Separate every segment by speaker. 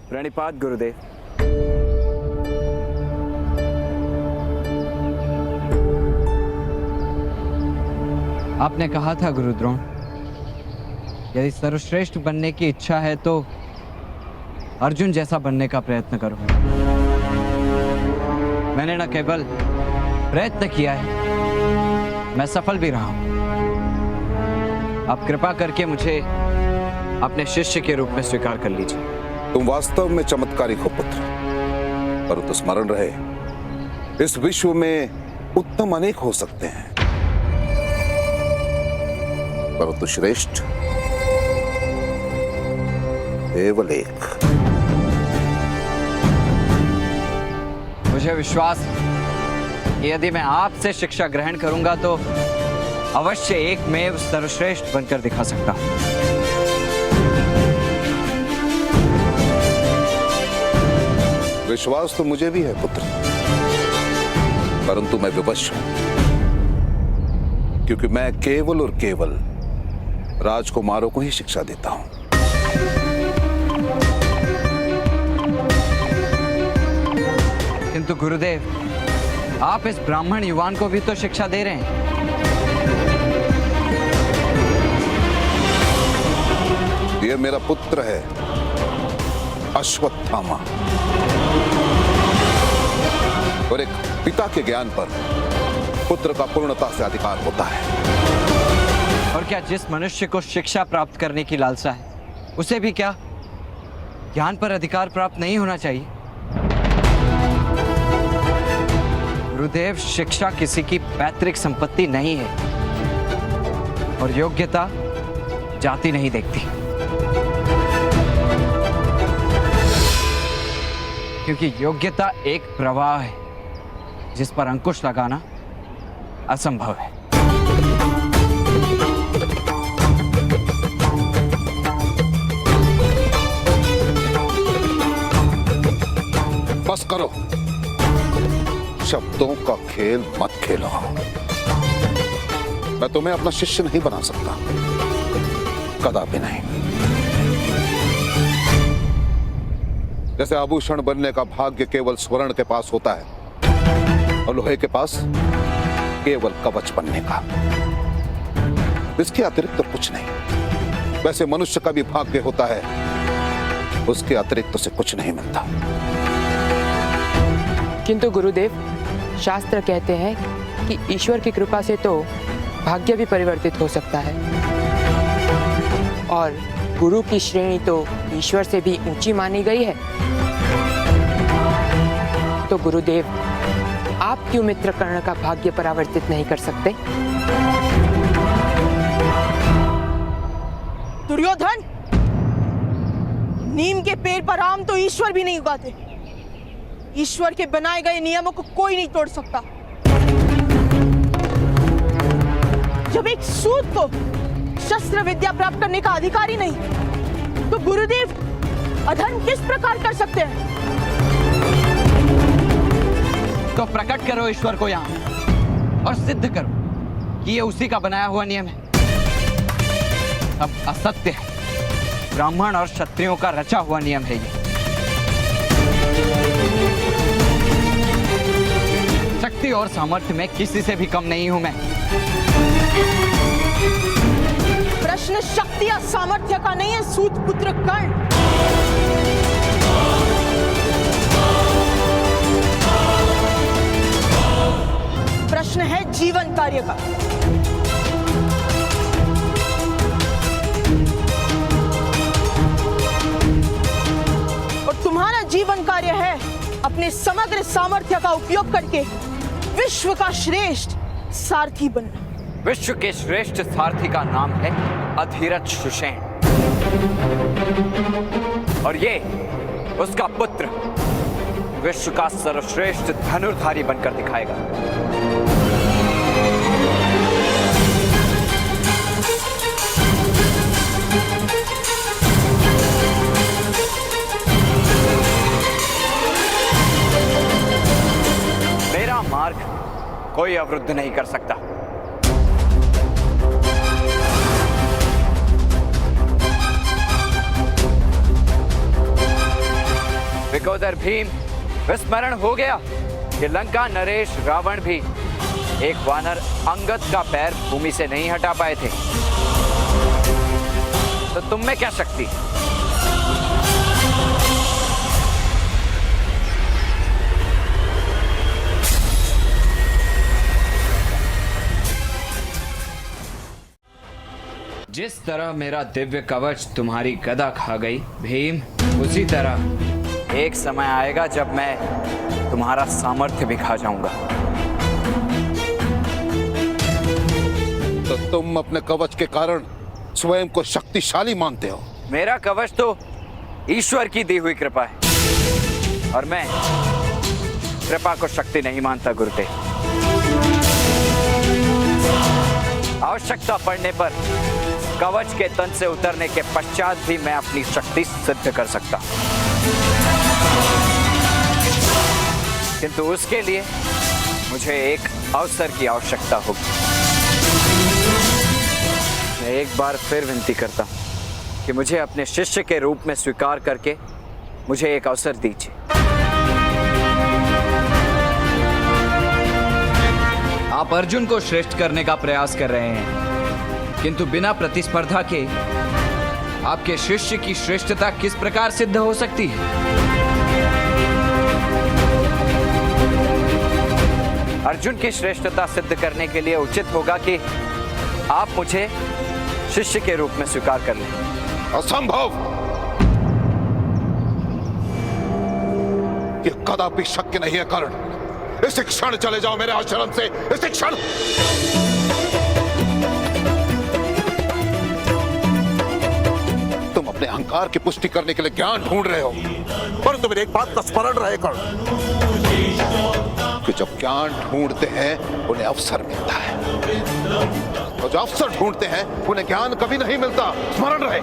Speaker 1: प्रणिपात गुरुदेव।
Speaker 2: आपने कहा था गुरुद्रोण, यदि सर्वश्रेष्ठ बनने की इच्छा है तो अर्जुन जैसा बनने का प्रयत्न करो। मैंने न केवल प्रयत्न किया है, मैं सफल भी रहा हूं। आप कृपा करके मुझे अपने शिष्य के रूप में स्वीकार कर लीजिए।
Speaker 3: तुम वास्तव में चमत्कारिक हो पुत्र, परंतु स्मरण रहे, इस विश्व में उत्तम अनेक हो सकते हैं, परंतु श्रेष्ठ केवल एक।
Speaker 2: मुझे विश्वास है कि यदि मैं आपसे शिक्षा ग्रहण करूंगा तो अवश्य एकमेव सर्वश्रेष्ठ बनकर दिखा सकता हूं।
Speaker 3: विश्वास तो मुझे भी है पुत्र, परंतु मैं विवश हूं, क्योंकि मैं केवल और केवल राजकुमारों को ही शिक्षा देता हूं।
Speaker 2: किंतु गुरुदेव, आप इस ब्राह्मण युवान को भी तो शिक्षा दे रहे हैं।
Speaker 3: यह मेरा पुत्र है अश्वत्थामा, और एक पिता के ज्ञान पर पुत्र का पूर्णता से अधिकार होता है।
Speaker 2: और क्या जिस मनुष्य को शिक्षा प्राप्त करने की लालसा है, उसे भी क्या ज्ञान पर अधिकार प्राप्त नहीं होना चाहिए? गुरुदेव, शिक्षा किसी की पैतृक संपत्ति नहीं है, और योग्यता जाति नहीं देखती। क्योंकि योग्यता एक प्रवाह है जिस पर अंकुश लगाना असंभव है।
Speaker 3: बस करो, शब्दों का खेल मत खेलो। मैं तुम्हें अपना शिष्य नहीं बना सकता, कदापि नहीं। जैसे आभूषण बनने का भाग्य केवल स्वर्ण के पास होता है और लोहे के पास केवल कवच बनने का, इसके अतिरिक्त तो कुछ नहीं, वैसे मनुष्य का भी भाग्य होता है, उसके अतिरिक्त उसे कुछ नहीं मिलता।
Speaker 4: किंतु गुरुदेव, शास्त्र कहते हैं कि ईश्वर की कृपा से तो भाग्य भी परिवर्तित हो सकता है, और गुरु की श्रेणी तो ईश्वर से भी ऊंची मानी गई है। तो गुरुदेव, आप क्यों मित्र कर्ण का भाग्य परावर्तित नहीं कर सकते?
Speaker 5: दुर्योधन, नीम के पेड़ पर आम तो ईश्वर भी नहीं उगाते। ईश्वर के बनाए गए नियमों को कोई नहीं तोड़ सकता। जब एक सूत को शस्त्र विद्या प्राप्त करने का अधिकार ही नहीं, तो गुरुदेव अधर्म किस प्रकार कर सकते हैं?
Speaker 2: तो प्रकट करो ईश्वर को यहां और सिद्ध करो कि ये उसी का बनाया हुआ नियम है। अब असत्य है, ब्राह्मण और क्षत्रियों का रचा हुआ नियम है ये। शक्ति और सामर्थ्य में किसी से भी कम नहीं हूं मैं।
Speaker 5: प्रश्न शक्ति या सामर्थ्य का नहीं है सूत पुत्र कर्ण। प्रश्न है जीवन कार्य का। और तुम्हारा जीवन कार्य है अपने समग्र सामर्थ्य का उपयोग करके विश्व का श्रेष्ठ सारथी बनना।
Speaker 2: विश्व के श्रेष्ठ सारथी का नाम है अधीरथ सुषेण, और ये उसका पुत्र विश्व का सर्वश्रेष्ठ धनुर्धारी बनकर दिखाएगा। मेरा मार्ग कोई अवरुद्ध नहीं कर सकता। वृकोदर भीम, विस्मरण हो गया कि लंका नरेश रावण भी एक वानर अंगद का पैर भूमि से नहीं हटा पाए थे। तो तुम में क्या शक्ति? जिस तरह मेरा दिव्य कवच तुम्हारी गदा खा गई भीम, उसी तरह एक समय आएगा जब मैं तुम्हारा सामर्थ्य भी खा जाऊंगा।
Speaker 3: तो तुम अपने कवच के कारण स्वयं को शक्तिशाली मानते हो?
Speaker 2: मेरा कवच तो ईश्वर की दी हुई कृपा है और मैं कृपा को शक्ति नहीं मानता गुरुदेव। आवश्यकता पड़ने पर कवच के तन से उतरने के पश्चात भी मैं अपनी शक्ति सिद्ध कर सकता हूं, किंतु उसके लिए मुझे एक अवसर की आवश्यकता होगी। मैं एक बार फिर विनती करता हूं कि मुझे अपने शिष्य के रूप में स्वीकार करके मुझे एक अवसर दीजिए। आप अर्जुन को श्रेष्ठ करने का प्रयास कर रहे हैं, किंतु बिना प्रतिस्पर्धा के आपके शिष्य की श्रेष्ठता किस प्रकार सिद्ध हो सकती है? अर्जुन की श्रेष्ठता सिद्ध करने के लिए उचित होगा कि आप मुझे शिष्य के रूप में स्वीकार कर लें।
Speaker 3: असंभव! यह कदापि शक्य नहीं है कर्ण। इस क्षण चले जाओ मेरे आश्रम से, इस क्षण। तुम अपने अहंकार की पुष्टि करने के लिए ज्ञान ढूंढ रहे हो, परंतु मेरी एक बात का स्मरण रहे कर्ण कि जब ज्ञान ढूंढते हैं उन्हें अवसर मिलता है, और जो अवसर ढूंढते हैं उन्हें ज्ञान कभी नहीं मिलता। स्मरण रहे।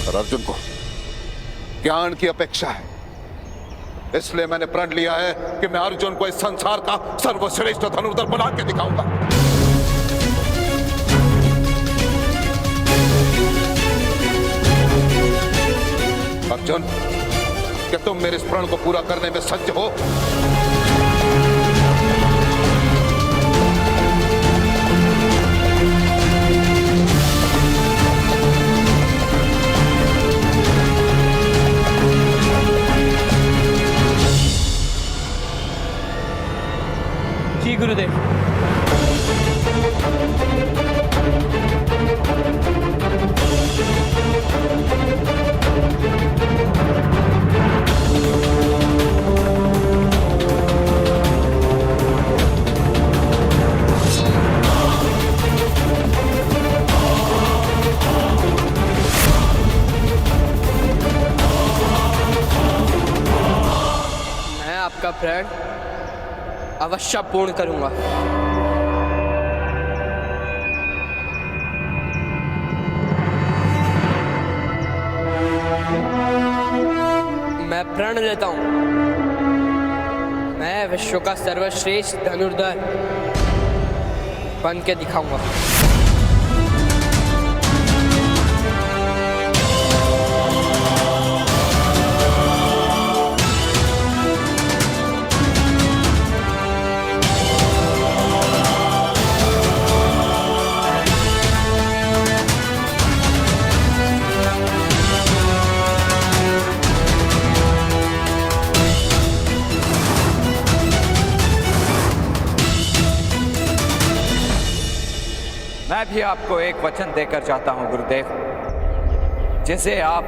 Speaker 3: और अर्जुन को ज्ञान की अपेक्षा है, इसलिए मैंने प्रण लिया है कि मैं अर्जुन को इस संसार का सर्वश्रेष्ठ धनुर्धर बना के दिखाऊंगा। अर्जुन, क्या तुम मेरे इस प्रण को पूरा करने में सज्ज हो?
Speaker 4: जी गुरुदेव। मैं आपका प्रण अवश्य पूर्ण करूंगा। मैं प्रण लेता हूं, मैं विश्व का सर्वश्रेष्ठ धनुर्धर बन के दिखाऊंगा।
Speaker 2: मैं भी आपको एक वचन देकर जाता हूं गुरुदेव, जिसे आप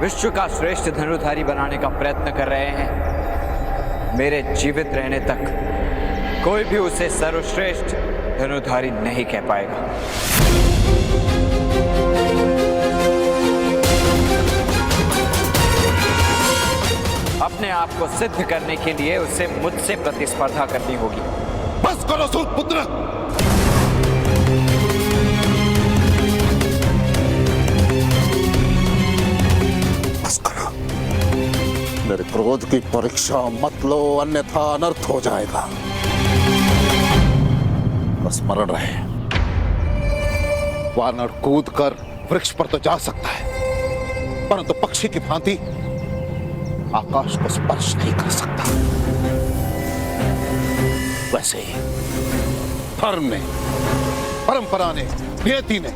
Speaker 2: विश्व का श्रेष्ठ धनुर्धारी बनाने का प्रयत्न कर रहे हैं। मेरे जीवित रहने तक कोई भी उसे सर्वश्रेष्ठ धनुर्धारी नहीं कह पाएगा। अपने आप को सिद्ध करने के लिए उसे मुझसे प्रतिस्पर्धा करनी होगी।
Speaker 3: बस करो सूतपुत्र। बस करो। मेरे क्रोध की परीक्षा मत लो, अन्यथा अनर्थ हो जाएगा। बस स्मरण रहे, वानर कूद कर वृक्ष पर तो जा सकता है, परंतु पक्षी की भांति आकाश को स्पर्श नहीं कर सकता। वैसे ही धर्म ने, परंपरा ने, नियति ने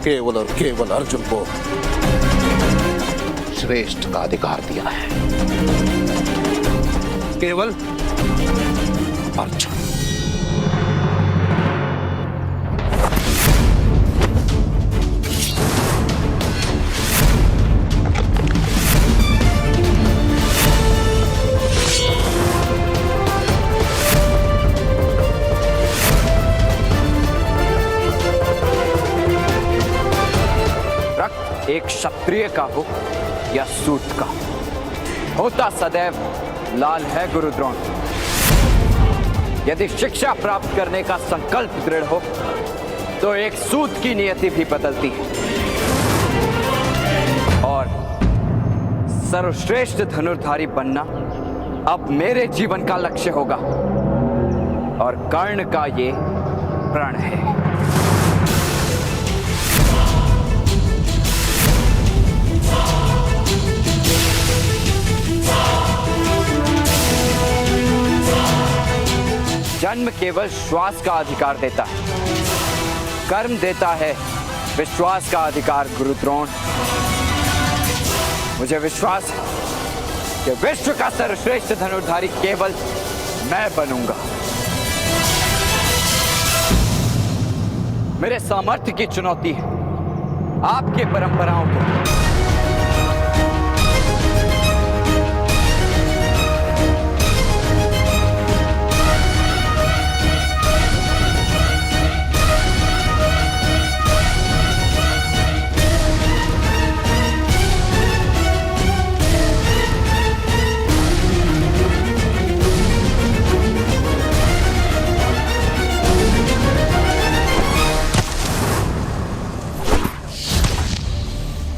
Speaker 3: केवल और केवल अर्जुन को श्रेष्ठ का अधिकार दिया है। केवल अर्जुन।
Speaker 2: एक क्षत्रिय का हो या सूत का, होता सदैव लाल है गुरु द्रोण। यदि शिक्षा प्राप्त करने का संकल्प दृढ़ हो तो एक सूत की नियति भी बदलती है और सर्वश्रेष्ठ धनुर्धारी बनना अब मेरे जीवन का लक्ष्य होगा और कर्ण का ये प्रण है। जन्म केवल श्वास का अधिकार देता है, कर्म देता है विश्वास का अधिकार गुरु द्रोण। मुझे विश्वास है कि विश्व का सर्वश्रेष्ठ धनुर्धारी केवल मैं बनूंगा। मेरे सामर्थ्य की चुनौती है आपके परंपराओं को।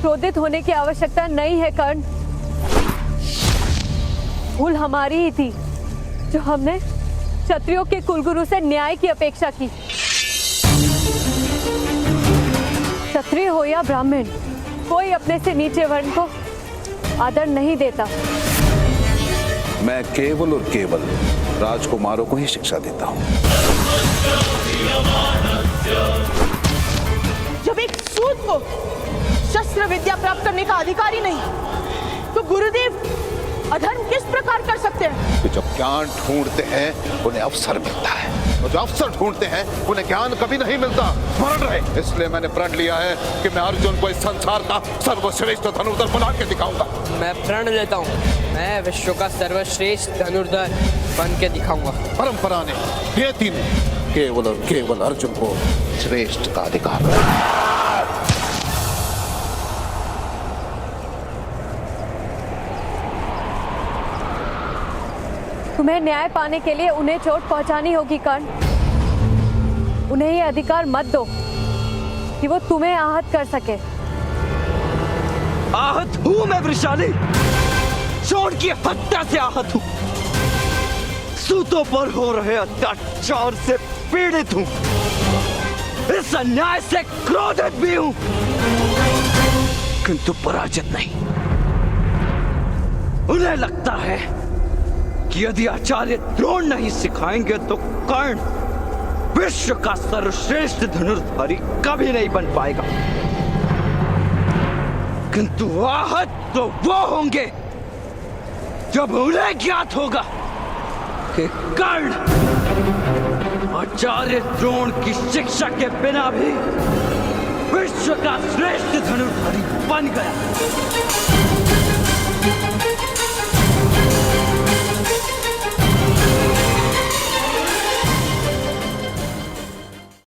Speaker 1: क्रोधित होने की आवश्यकता नहीं है कर्ण। भूल हमारी ही थी जो हमने क्षत्रियों के कुलगुरु से न्याय की अपेक्षा की। क्षत्रिय हो या ब्राह्मण, कोई अपने से नीचे वर्ण को आदर नहीं देता।
Speaker 3: मैं केवल और केवल राजकुमारों को ही शिक्षा देता हूँ।
Speaker 5: जब एक सूत को शस्त्र विद्या प्राप्त करने का अधिकार ही नहीं तो गुरुदेव अधर्म किस प्रकार कर सकते हैं?
Speaker 3: कि जो ज्ञान ढूंढते हैं उन्हें अवसर मिलता है और जो अवसर ढूंढते हैं उन्हें ज्ञान कभी नहीं मिलता। स्मरण रहे। इसलिए मैंने प्रण लिया है कि मैं अर्जुन को इस संसार का सर्वश्रेष्ठ धनुर्धर बना के दिखाऊंगा।
Speaker 4: मैं प्रण लेता हूँ, मैं विश्व का सर्वश्रेष्ठ धनुर्धर बन के दिखाऊंगा।
Speaker 3: परंपरा ने, नियति ने केवल और केवल अर्जुन को श्रेष्ठ का अधिकार दिया।
Speaker 1: तुम्हें न्याय पाने के लिए उन्हें चोट पहुंचानी होगी कर्ण। उन्हें ये अधिकार मत दो कि वो तुम्हें आहत कर सके।
Speaker 2: आहत हूं मैं वृषाली, चोट की हत्या से आहत हूं, सूतों पर हो रहे अत्याचार से पीड़ित हूं, इस अन्याय से क्रोधित भी हूं, किंतु पराजित नहीं। उन्हें लगता है कि यदि आचार्य द्रोण नहीं सिखाएंगे तो कर्ण विश्व का सर्वश्रेष्ठ धनुर्धारी कभी नहीं बन पाएगा। किंतु आहत तो वो होंगे जब उन्हें ज्ञात होगा कि कर्ण आचार्य द्रोण की शिक्षा के बिना भी विश्व का श्रेष्ठ धनुर्धारी बन गया।